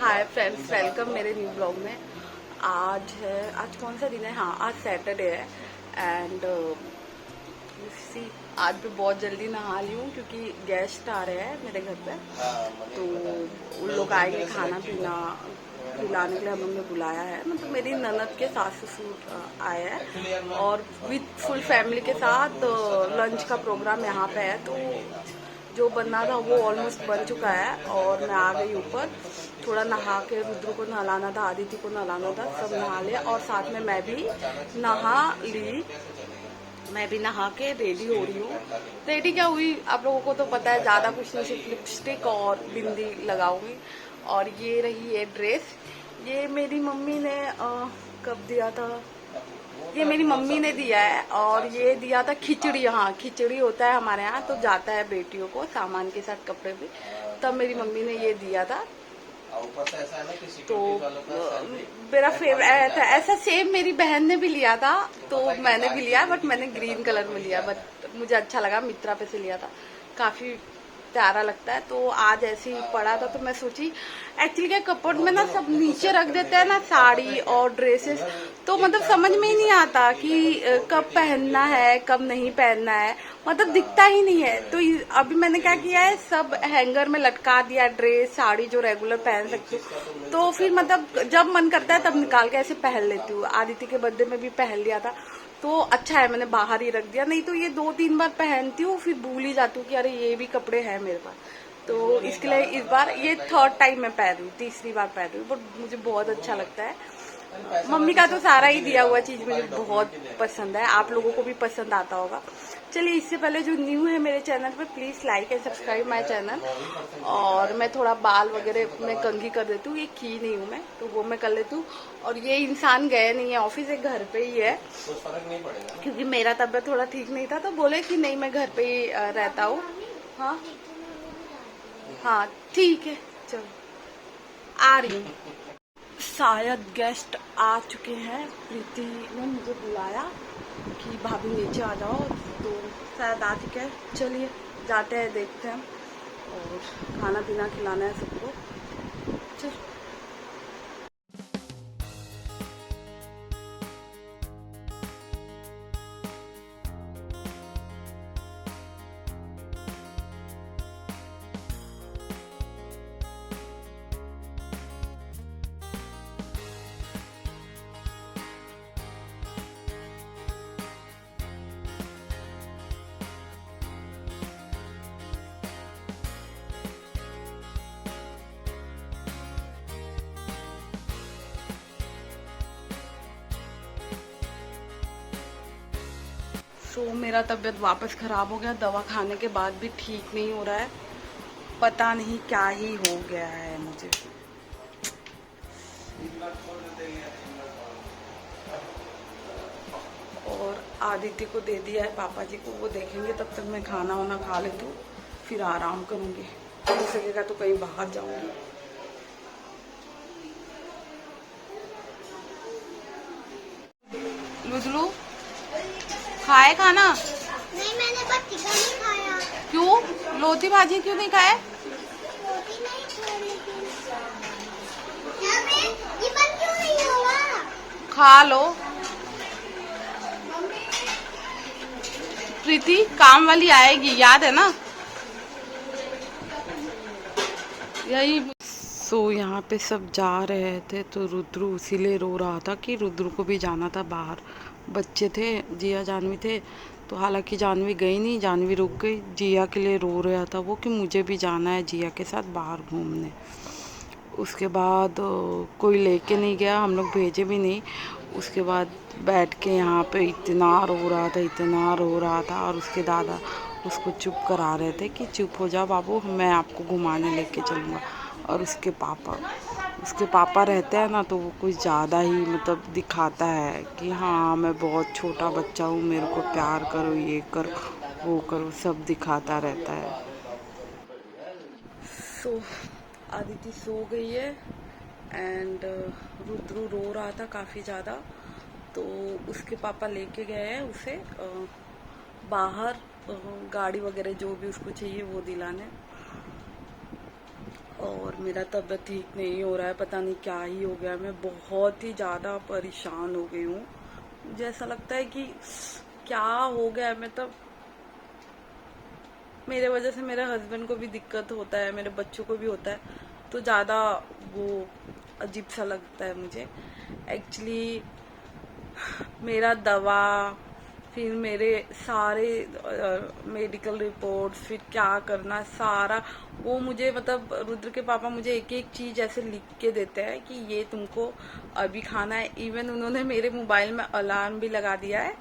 Hi friends, welcome मेरे new blog में। आज कौन सा दिन है? हाँ, आज सैटरडे है एंड सी आज मैं बहुत जल्दी नहा ली हूँ क्योंकि गेस्ट आ रहे हैं मेरे घर पे। तो उन लोग आएंगे, खाना पीना खिलाने के लिए हम लोग ने बुलाया है। मतलब मेरी ननद के सास ससुर आए हैं और विथ फुल फैमिली के साथ लंच का प्रोग्राम यहाँ पे है। तो जो बनना था वो ऑलमोस्ट बन चुका है और मैं आ गई ऊपर। थोड़ा नहा के रुद्र को नहलाना था, आदित्य को नहलाना था, सब नहा लिया और साथ में मैं भी नहा ली। मैं भी नहा के रेडी हो रही हूँ। रेडी क्या हुई आप लोगों को तो पता है, ज़्यादा कुछ नहीं, सिर्फ लिपस्टिक और बिंदी लगाऊंगी। और ये रही ये ड्रेस, ये मेरी मम्मी ने कब दिया था? ये मेरी मम्मी ने दिया है और ये दिया था खिचड़ी। हाँ, खिचड़ी होता है हमारे यहाँ, तो जाता है बेटियों को सामान के साथ कपड़े भी, तब मेरी मम्मी ने ये दिया था। तो मेरा फेवरेट था। ऐसा सेम मेरी बहन ने भी लिया था तो मैंने भी लिया, बट मैंने ग्रीन कलर में लिया। बट मुझे अच्छा लगा, मित्रा पे से लिया था, काफी प्यारा लगता है। तो आज ऐसे ही पड़ा था तो मैं सोची, एक्चुअली क्या कपबोर्ड में ना सब नीचे रख देते हैं ना साड़ी और ड्रेसेस, तो मतलब समझ में ही नहीं आता कि कब पहनना है कब नहीं पहनना है, मतलब दिखता ही नहीं है। तो अभी मैंने क्या किया है, सब हैंगर में लटका दिया, ड्रेस साड़ी जो रेगुलर पहन सकती हूँ। तो फिर मतलब जब मन करता है तब निकाल के ऐसे पहन लेती हूँ। आदित्य के बर्थडे में भी पहन लिया था तो अच्छा है, मैंने बाहर ही रख दिया। नहीं तो ये 2-3 बार पहनती हूँ फिर भूल ही जाती हूँ कि अरे ये भी कपड़े हैं मेरे पास। तो इसके लिए इस बार ये थर्ड टाइम मैं पहन रही हूँ, तीसरी बार पहन रही हूँ, बट मुझे बहुत अच्छा लगता है। मम्मी का तो सारा ही दिया हुआ चीज मुझे बहुत पसंद है, आप लोगों को भी पसंद आता होगा। चलिए, इससे पहले जो न्यू है मेरे चैनल पे, please like and subscribe my channel. और मैं थोड़ा बाल वगैरह मैं कंघी कर देती हूँ, ये की नहीं हूँ मैं, तो वो मैं कर लेती हूँ। और ये इंसान गए नहीं है ऑफिस, एक घर पे ही है, क्योंकि मेरा तबीयत थोड़ा ठीक नहीं था तो बोले कि नहीं मैं घर पे ही रहता हूँ। हाँ हाँ ठीक है, चलो आ रही हूँ। शायद गेस्ट आ चुके हैं, प्रीति ने मुझे बुलाया कि भाभी नीचे आ जाओ, तो शायद आ चुके हैं। चलिए जाते हैं, देखते हैं, और खाना पीना खिलाना है सबको। चल मेरा तबीयत वापस ख़राब हो गया, दवा खाने के बाद भी ठीक नहीं हो रहा है, पता नहीं क्या ही हो गया है मुझे। और आदित्य को दे दिया है पापा जी को, वो देखेंगे, तब तक मैं खाना वाना खा लेती हूँ, फिर आराम करूँगी। हो सकेगा तो कहीं बाहर जाऊँगी। लुजलू खाए खाना? नहीं, मैंने बस चिकन ही खाया। क्यों लोती भाजी क्यों नहीं खाए? रोटी नहीं खाई, लेकिन ये बंद क्यों नहीं होगा? खा लो। प्रीति काम वाली आएगी, याद है ना? यही यहाँ पे सब जा रहे थे तो रुद्र इसीलिए रो रहा था कि रुद्र को भी जाना था बाहर। बच्चे थे, जिया जानवी थे, तो हालांकि जानवी गई नहीं, जानवी रुक गई। जिया के लिए रो रहा था वो कि मुझे भी जाना है जिया के साथ बाहर घूमने। उसके बाद कोई लेके नहीं गया, हम लोग भेजे भी नहीं। उसके बाद बैठ के यहाँ पे इतना रो रहा था, इतना रो रहा था, और उसके दादा उसको चुप करा रहे थे कि चुप हो जा बाबू, मैं आपको घुमाने लेके चलूँगा। और उसके पापा रहते हैं ना, तो वो कुछ ज़्यादा ही मतलब दिखाता है कि हाँ मैं बहुत छोटा बच्चा हूँ, मेरे को प्यार करो, ये करो वो करो, सब दिखाता रहता है। आदिति सो गई है एंड रुद्र रो रहा था काफ़ी ज़्यादा, तो उसके पापा लेके गए हैं उसे बाहर गाड़ी वगैरह जो भी उसको चाहिए वो दिलाने। और मेरा तबीयत ठीक नहीं हो रहा है, पता नहीं क्या ही हो गया। मैं बहुत ही ज़्यादा परेशान हो गई हूँ। मुझे ऐसा लगता है कि क्या हो गया है, मतलब मेरे वजह से मेरे हस्बैंड को भी दिक्कत होता है, मेरे बच्चों को भी होता है, तो ज़्यादा वो अजीब सा लगता है मुझे एक्चुअली। मेरा दवा, फिर मेरे सारे मेडिकल रिपोर्ट्स, फिर क्या करना सारा वो मुझे, मतलब रुद्र के पापा मुझे एक एक चीज ऐसे लिख के देते हैं कि ये तुमको अभी खाना है। इवन उन्होंने मेरे मोबाइल में अलार्म भी लगा दिया है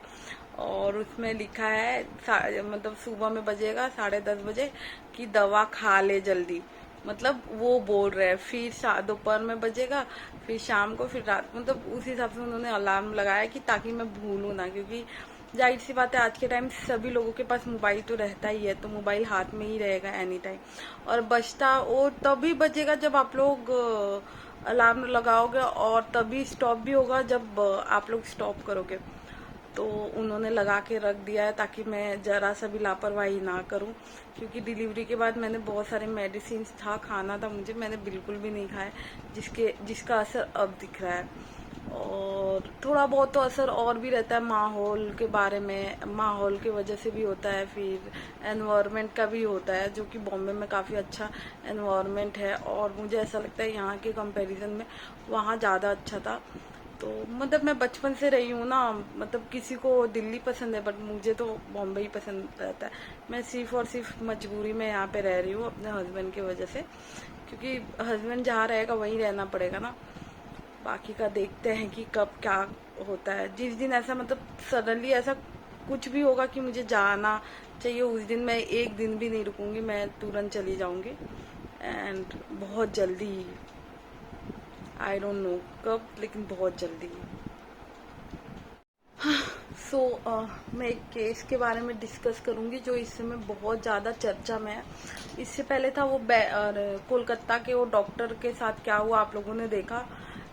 और उसमें लिखा है मतलब सुबह में बजेगा 10:30 बजे कि दवा खा ले जल्दी, मतलब वो बोल रहे हैं। फिर दोपहर में बजेगा, फिर शाम को, फिर रात, मतलब उस हिसाब से उन्होंने अलार्म लगाया कि ताकि मैं भूलूं ना, क्योंकि जाहिर सी बात है आज के टाइम सभी लोगों के पास मोबाइल तो रहता ही है, तो मोबाइल हाथ में ही रहेगा एनी टाइम। और बजता वो तभी बजेगा जब आप लोग अलार्म लगाओगे, और तभी स्टॉप भी होगा जब आप लोग स्टॉप करोगे। तो उन्होंने लगा के रख दिया है ताकि मैं जरा सा भी लापरवाही ना करूं, क्योंकि डिलीवरी के बाद मैंने बहुत सारे मेडिसिन था, खाना था मुझे, मैंने बिल्कुल भी नहीं खाया, जिसका असर अब दिख रहा है। और थोड़ा बहुत तो असर और भी रहता है माहौल के बारे में, माहौल की वजह से भी होता है, फिर एनवायरनमेंट का भी होता है, जो कि बॉम्बे में काफ़ी अच्छा एनवायरनमेंट है और मुझे ऐसा लगता है यहाँ के कंपैरिजन में वहाँ ज़्यादा अच्छा था। तो मतलब मैं बचपन से रही हूँ ना, मतलब किसी को दिल्ली पसंद है बट मुझे तो बॉम्बे ही पसंद रहता है। मैं सिर्फ और सिर्फ मजबूरी में यहाँ पे रह रही हूँ अपने हस्बैंड की वजह से, क्योंकि हस्बैंड जहाँ रहेगा वहीं रहना पड़ेगा ना। बाकी का देखते हैं कि कब क्या होता है। जिस दिन ऐसा, मतलब सडनली ऐसा कुछ भी होगा कि मुझे जाना चाहिए, उस दिन मैं एक दिन भी नहीं रुकूंगी, मैं तुरंत चली जाऊंगी। एंड बहुत जल्दी, आई डोंट नो कब, लेकिन बहुत जल्दी। सो मैं एक केस के बारे में डिस्कस करूंगी जो इस समय बहुत ज़्यादा चर्चा में है। इससे पहले था वो कोलकाता के वो डॉक्टर के साथ क्या हुआ आप लोगों ने देखा।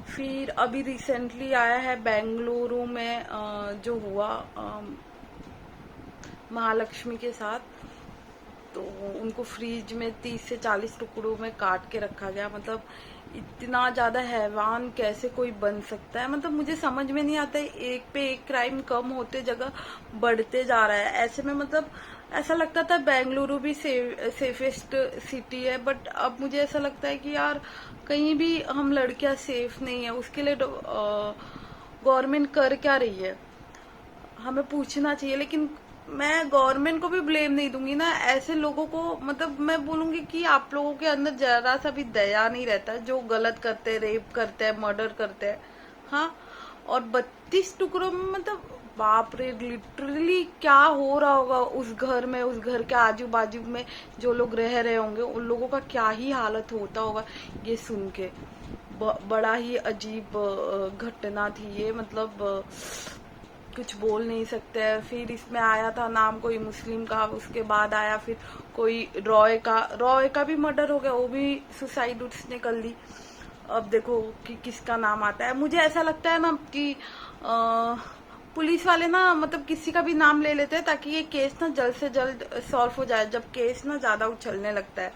फिर अभी रिसेंटली आया है बेंगलुरु में जो हुआ महालक्ष्मी के साथ। तो उनको फ्रीज में 30 से 40 टुकड़ों में काट के रखा गया। मतलब इतना ज्यादा हैवान कैसे कोई बन सकता है, मतलब मुझे समझ में नहीं आता है। एक पे एक क्राइम कम होते जगह बढ़ते जा रहा है। ऐसे में मतलब ऐसा लगता था बेंगलुरु भी सेफेस्ट सिटी है, बट अब मुझे ऐसा लगता है कि यार कहीं भी हम लड़कियां सेफ नहीं है। उसके लिए गवर्नमेंट कर क्या रही है, हमें पूछना चाहिए। लेकिन मैं गवर्नमेंट को भी ब्लेम नहीं दूंगी ना, ऐसे लोगों को, मतलब मैं बोलूंगी कि आप लोगों के अंदर जरा सा भी दया नहीं रहता है, जो गलत करते हैं, रेप करते हैं, मर्डर करते हैं। हाँ, और 32 टुकड़ों में, मतलब बाप रे, लिटरली क्या हो रहा होगा उस घर में, उस घर के आजू बाजू में जो लोग रह रहे होंगे, उन लोगों का क्या ही हालत होता होगा ये सुन के। बड़ा ही अजीब घटना थी ये, मतलब कुछ बोल नहीं सकते हैं। फिर इसमें आया था नाम कोई मुस्लिम का, उसके बाद आया फिर कोई रॉय का भी मर्डर हो गया, वो भी सुसाइड उसने कर ली। अब देखो कि किसका नाम आता है। मुझे ऐसा लगता है ना कि पुलिस वाले ना, मतलब किसी का भी नाम ले लेते हैं ताकि ये केस ना जल्द से जल्द सॉल्व हो जाए। जब केस ना ज्यादा उछलने लगता है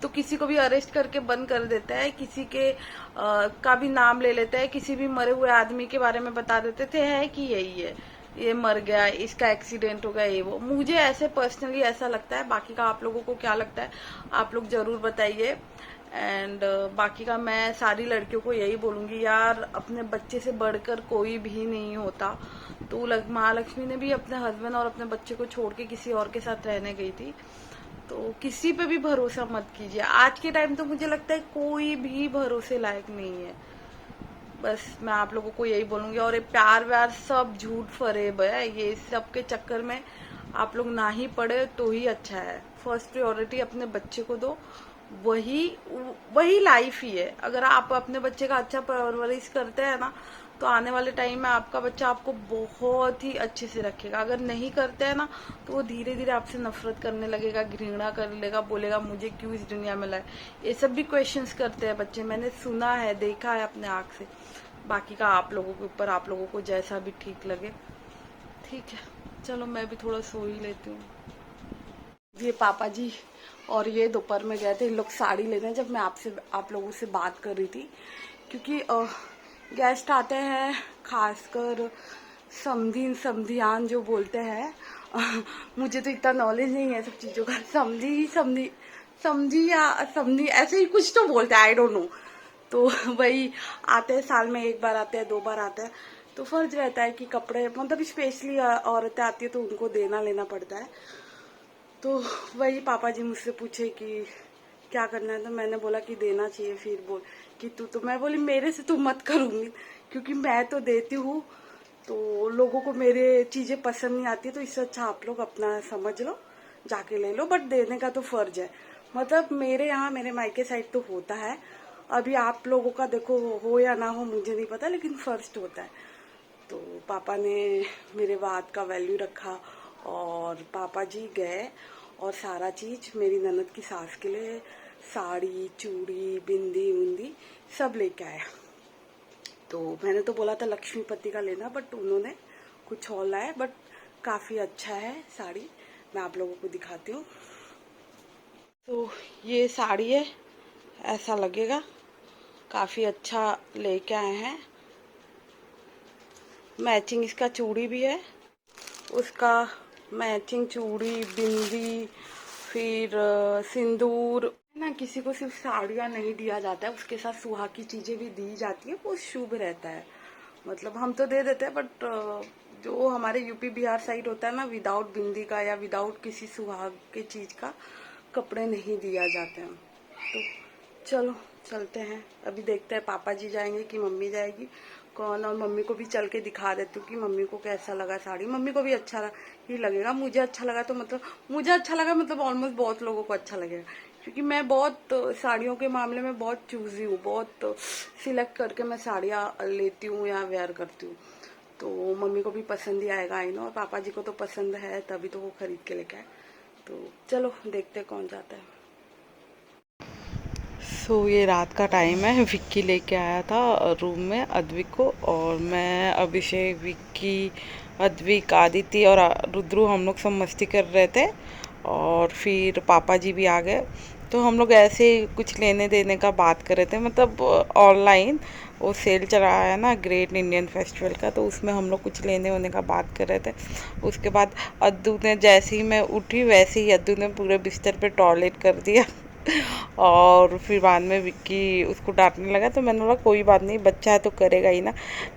तो किसी को भी अरेस्ट करके बंद कर देता है, किसी के का भी नाम ले लेते हैं, किसी भी मरे हुए आदमी के बारे में बता देते थे है कि यही है, ये मर गया, इसका एक्सीडेंट हो गया, ये वो। मुझे ऐसे पर्सनली ऐसा लगता है। बाकी का आप लोगों को क्या लगता है आप लोग जरूर बताइए। एंड बाकी का मैं सारी लड़कियों को यही बोलूंगी, यार अपने बच्चे से बढ़कर कोई भी नहीं होता। तो महालक्ष्मी ने भी अपने हस्बैंड और अपने बच्चे को छोड़ के किसी और के साथ रहने गई थी। तो किसी पे भी भरोसा मत कीजिए। आज के टाइम तो मुझे लगता है कोई भी भरोसे लायक नहीं है। बस मैं आप लोगों को यही बोलूंगी। और ये प्यार व्यार सब झूठ फरेब है, ये सब के चक्कर में आप लोग ना ही पड़े तो ही अच्छा है। फर्स्ट प्रायोरिटी अपने बच्चे को दो, वही वही लाइफ ही है। अगर आप अपने बच्चे का अच्छा परवरिश करते हैं ना, तो आने वाले टाइम में आपका बच्चा आपको बहुत ही अच्छे से रखेगा। अगर नहीं करते हैं ना, तो वो धीरे धीरे आपसे नफरत करने लगेगा, घृणा कर लेगा, बोलेगा मुझे क्यों इस दुनिया में लाए। ये सब भी क्वेश्चंस करते हैं बच्चे, मैंने सुना है, देखा है अपने आँख से। बाकी का आप लोगों के ऊपर, आप लोगों को जैसा भी ठीक लगे। ठीक है, चलो मैं भी थोड़ा सो ही लेती हूँ। ये पापा जी और ये दोपहर में गए थे इन लोग साड़ी लेने, जब मैं आप लोगों से बात कर रही थी, क्योंकि गेस्ट आते हैं, खासकर समधियान जो बोलते हैं। मुझे तो इतना नॉलेज नहीं है सब चीज़ों का, समझी या समझी ऐसे ही कुछ तो बोलते हैं, आई डोंट नो। तो वही आते हैं, साल में एक बार आते हैं, 2 बार आते हैं, तो फर्ज रहता है कि कपड़े, मतलब स्पेशली औरतें आती है तो उनको देना लेना पड़ता है। तो वही पापा जी मुझसे पूछे कि क्या करना है, तो मैंने बोला कि देना चाहिए। फिर बोल कि तो मैं बोली मेरे से तो मत करूँगी, क्योंकि मैं तो देती हूँ, तो लोगों को मेरे चीज़ें पसंद नहीं आती, तो इससे अच्छा आप लोग अपना समझ लो, जाके ले लो, बट देने का तो फर्ज है। मतलब मेरे यहाँ, मेरे मायके साइड तो होता है, अभी आप लोगों का देखो हो या ना हो मुझे नहीं पता, लेकिन फर्स्ट होता है। तो पापा ने मेरे बात का वैल्यू रखा, और पापा जी गए और सारा चीज़ मेरी ननद की सास के लिए, साड़ी, चूड़ी, बिंदी उंदी सब लेके आया। तो मैंने तो बोला था लक्ष्मीपति का लेना, बट उन्होंने कुछ और लाया, बट काफ़ी अच्छा है साड़ी, मैं आप लोगों को दिखाती हूँ। तो ये साड़ी है, ऐसा लगेगा, काफ़ी अच्छा लेके आए हैं। मैचिंग इसका चूड़ी भी है, उसका मैचिंग चूड़ी, बिंदी, फिर सिंदूर ना। किसी को सिर्फ साड़ियाँ नहीं दिया जाता है, उसके साथ सुहाग की चीज़ें भी दी जाती है, वो शुभ रहता है। मतलब हम तो दे देते हैं, बट जो हमारे यूपी बिहार साइड होता है ना, विदाउट बिंदी का या विदाउट किसी सुहाग के चीज़ का कपड़े नहीं दिया जाते हैं। तो चलो चलते हैं, अभी देखते हैं पापा जी जाएंगे कि मम्मी जाएगी, कौन। और मम्मी को भी चल के दिखा देती हूँ कि मम्मी को कैसा लगा साड़ी। मम्मी को भी अच्छा ही लगेगा, मुझे अच्छा लगा तो मतलब मुझे अच्छा लगा, मतलब ऑलमोस्ट बहुत लोगों को अच्छा लगेगा, क्योंकि मैं बहुत साड़ियों के मामले में बहुत चूजी हूँ, बहुत सिलेक्ट करके मैं साड़ियाँ लेती हूँ या वेयर करती हूँ। तो मम्मी को भी पसंद ही आएगा, आई नो, और पापा जी को तो पसंद है, तभी तो वो खरीद के लेके आए। तो चलो देखते कौन जाता है। ये रात का टाइम है, विक्की लेके आया था रूम में अद्विक को, और मैं, अभिषेक, विक्की, अद्विक, आदित्य और रुद्रू हम लोग सब मस्ती कर रहे थे। और फिर पापा जी भी आ गए, तो हम लोग ऐसे कुछ लेने देने का बात कर रहे थे। मतलब ऑनलाइन वो सेल चला है ना, ग्रेट इंडियन फेस्टिवल का, तो उसमें हम लोग कुछ लेने होने का बात कर रहे थे। उसके बाद अद्दू ने, जैसे ही मैं उठी वैसे ही अद्दू ने पूरे बिस्तर पे टॉयलेट कर दिया। और फिर बाद में विक्की उसको डांटने लगा, तो मैंने बोला कोई बात नहीं, बच्चा है तो करेगा ही ना।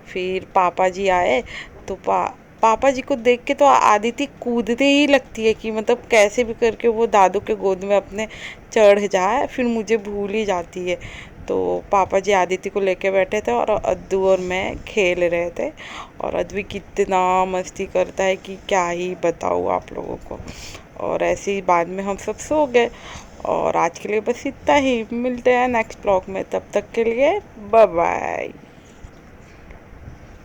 फिर पापा जी आए, तो पापा जी को देख के तो आदिति कूदने ही लगती है कि मतलब कैसे भी करके वो दादू के गोद में अपने चढ़ जाए, फिर मुझे भूल ही जाती है। तो पापा जी आदिति को लेके बैठे थे, और अद्दू और मैं खेल रहे थे, और अद्वी कितना मस्ती करता है कि क्या ही बताऊँ आप लोगों को। और ऐसे ही बाद में हम सब सो गए। और आज के लिए बस इतना ही, मिलते हैं नेक्स्ट ब्लॉग में, तब तक के लिए बाय बाय।